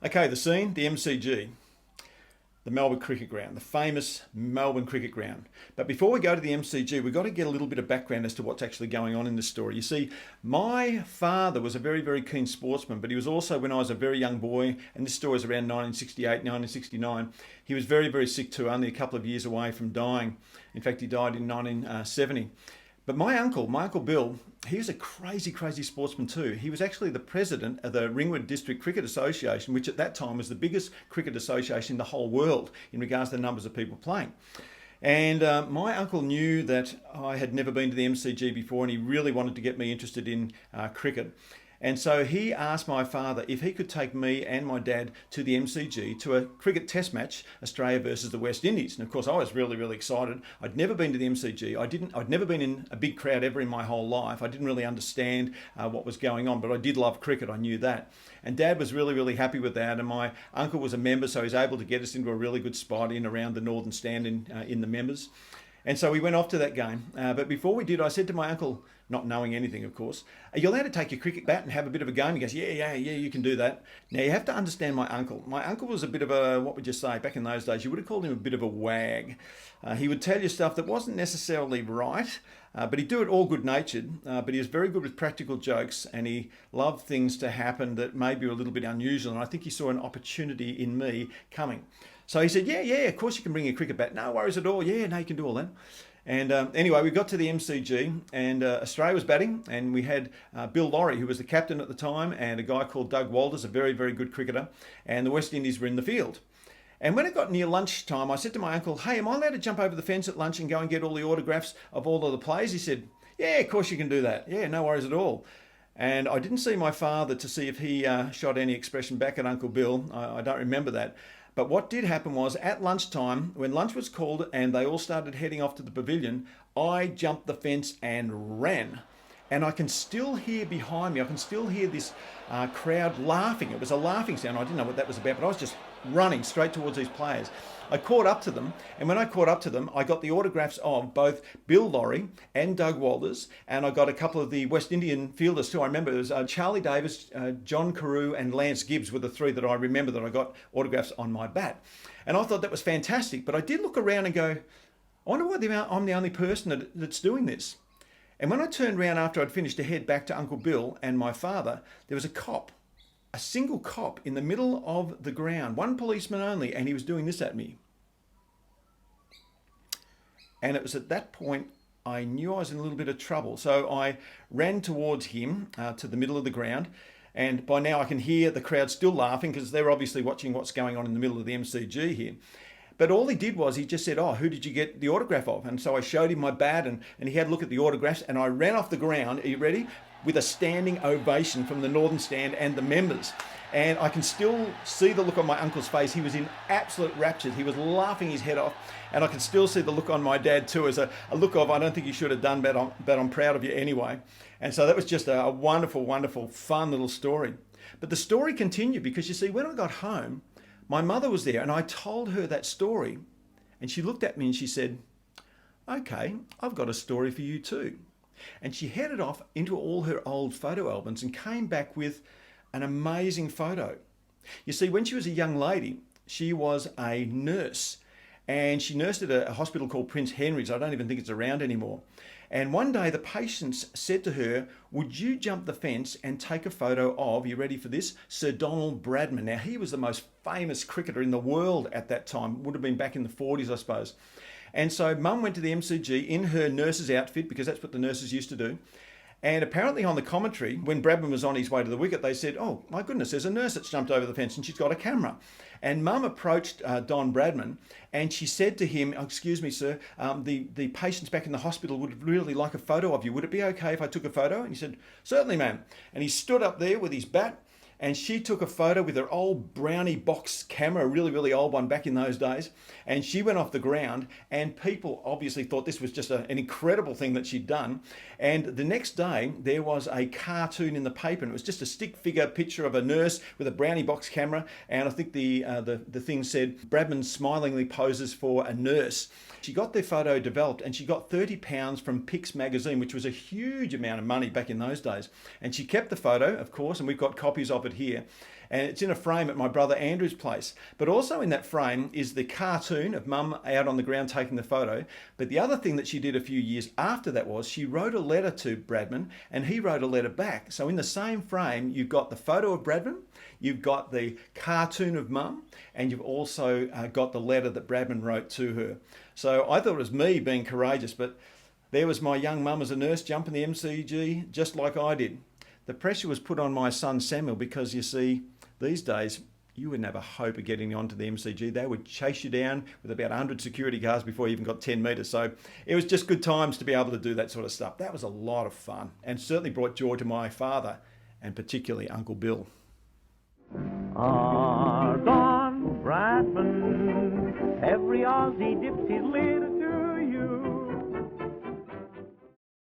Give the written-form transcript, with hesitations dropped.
Okay, the scene, the MCG, the Melbourne Cricket Ground, the famous Melbourne Cricket Ground. But before we go to the MCG, we've got to get a little bit of background as to what's actually going on in this story. You see, my father was a very, very keen sportsman, but he was also, when I was a very young boy, and this story is around 1968, 1969, he was very, very sick too, only a couple of years away from dying. In fact, he died in 1970. But my uncle Bill, he was a crazy, crazy sportsman too. He was actually the president of the Ringwood District Cricket Association, which at that time was the biggest cricket association in the whole world in regards to the numbers of people playing. And my uncle knew that I had never been to the MCG before, and he really wanted to get me interested in cricket. And so he asked my father if he could take me and my dad to the MCG to a cricket test match, Australia versus the West Indies. And of course, I was really, really excited. I'd never been to the MCG. I'd never been in a big crowd ever in my whole life. I didn't really understand what was going on, but I did love cricket. I knew that. And Dad was really, really happy with that. And my uncle was a member, so he was able to get us into a really good spot in around the Northern Stand in the members. And so we went off to that game. But before we did, I said to my uncle, not knowing anything, of course, are you allowed to take your cricket bat and have a bit of a game? He goes, yeah, you can do that. Now, you have to understand my uncle. My uncle was a bit of a, what would you say, back in those days, you would have called him a bit of a wag. He would tell you stuff that wasn't necessarily right, but he'd do it all good-natured. But he was very good with practical jokes, and he loved things to happen that maybe were a little bit unusual. And I think he saw an opportunity in me coming. So he said, yeah, of course you can bring your cricket bat. No worries at all. Yeah, no, you can do all that. And anyway, we got to the MCG, and Australia was batting, and we had Bill Lawry, who was the captain at the time, and a guy called Doug Walters, a very, very good cricketer, and the West Indies were in the field. And when it got near lunchtime, I said to my uncle, hey, am I allowed to jump over the fence at lunch and go and get all the autographs of all of the players? He said, yeah, of course you can do that. Yeah, no worries at all. And I didn't see my father to see if he shot any expression back at Uncle Bill. I don't remember that. But what did happen was at lunchtime, when lunch was called and they all started heading off to the pavilion, I jumped the fence and ran. And I can still hear behind me, I can still hear this crowd laughing. It was a laughing sound. I didn't know what that was about, but I was just running straight towards these players. I caught up to them, and when I caught up to them, I got the autographs of both Bill Lawry and Doug Walters, and I got a couple of the West Indian fielders too. I remember it was Charlie Davis, John Carew, and Lance Gibbs were the three that I remember that I got autographs on my bat. And I thought that was fantastic, but I did look around and go, I wonder why I'm the only person that's doing this. And when I turned around after I'd finished to head back to Uncle Bill and my father, there was a single cop in the middle of the ground, one policeman only, and he was doing this at me. And it was at that point I knew I was in a little bit of trouble. So I ran towards him to the middle of the ground. And by now I can hear the crowd still laughing because they're obviously watching what's going on in the middle of the MCG here. But all he did was he just said, oh, who did you get the autograph of? And so I showed him my bat, and he had a look at the autographs, and I ran off the ground, are you ready? With a standing ovation from the Northern Stand and the members. And I can still see the look on my uncle's face. He was in absolute raptures. He was laughing his head off. And I can still see the look on my dad too, as a look of, I don't think you should have done, but I'm proud of you anyway. And so that was just a wonderful, wonderful, fun little story. But the story continued because, you see, when I got home, my mother was there and I told her that story. And she looked at me and she said, okay, I've got a story for you too. And she headed off into all her old photo albums and came back with an amazing photo. You see, when she was a young lady, she was a nurse, and she nursed at a hospital called Prince Henry's. I don't even think it's around anymore. And one day the patients said to her, would you jump the fence and take a photo of, you ready for this, Sir Donald Bradman? Now, he was the most famous cricketer in the world at that time. Would have been back in the 40s, I suppose. And so Mum went to the MCG in her nurse's outfit, because that's what the nurses used to do. And apparently on the commentary, when Bradman was on his way to the wicket, they said, oh, my goodness, there's a nurse that's jumped over the fence and she's got a camera. And Mum approached Don Bradman and she said to him, oh, excuse me, sir, the patients back in the hospital would really like a photo of you. Would it be okay if I took a photo? And he said, certainly, ma'am. And he stood up there with his bat, and she took a photo with her old Brownie box camera, a really, really old one back in those days. And she went off the ground, and people obviously thought this was just an incredible thing that she'd done. And the next day, there was a cartoon in the paper, and it was just a stick figure picture of a nurse with a Brownie box camera. And I think the thing said, Bradman smilingly poses for a nurse. She got their photo developed, and she got £30 from Pix magazine, which was a huge amount of money back in those days. And she kept the photo, of course, and we've got copies of it here. And it's in a frame at my brother Andrew's place. But also in that frame is the cartoon of Mum out on the ground taking the photo. But the other thing that she did a few years after that was she wrote a letter to Bradman and he wrote a letter back. So in the same frame, you've got the photo of Bradman, you've got the cartoon of Mum, and you've also got the letter that Bradman wrote to her. So I thought it was me being courageous, but there was my young mum as a nurse jumping the MCG just like I did. The pressure was put on my son Samuel because, you see, these days you wouldn't have a hope of getting onto the MCG. They would chase you down with about 100 security guards before you even got 10 metres. So it was just good times to be able to do that sort of stuff. That was a lot of fun and certainly brought joy to my father and particularly Uncle Bill. Ardon Bradman, every Aussie dips his lid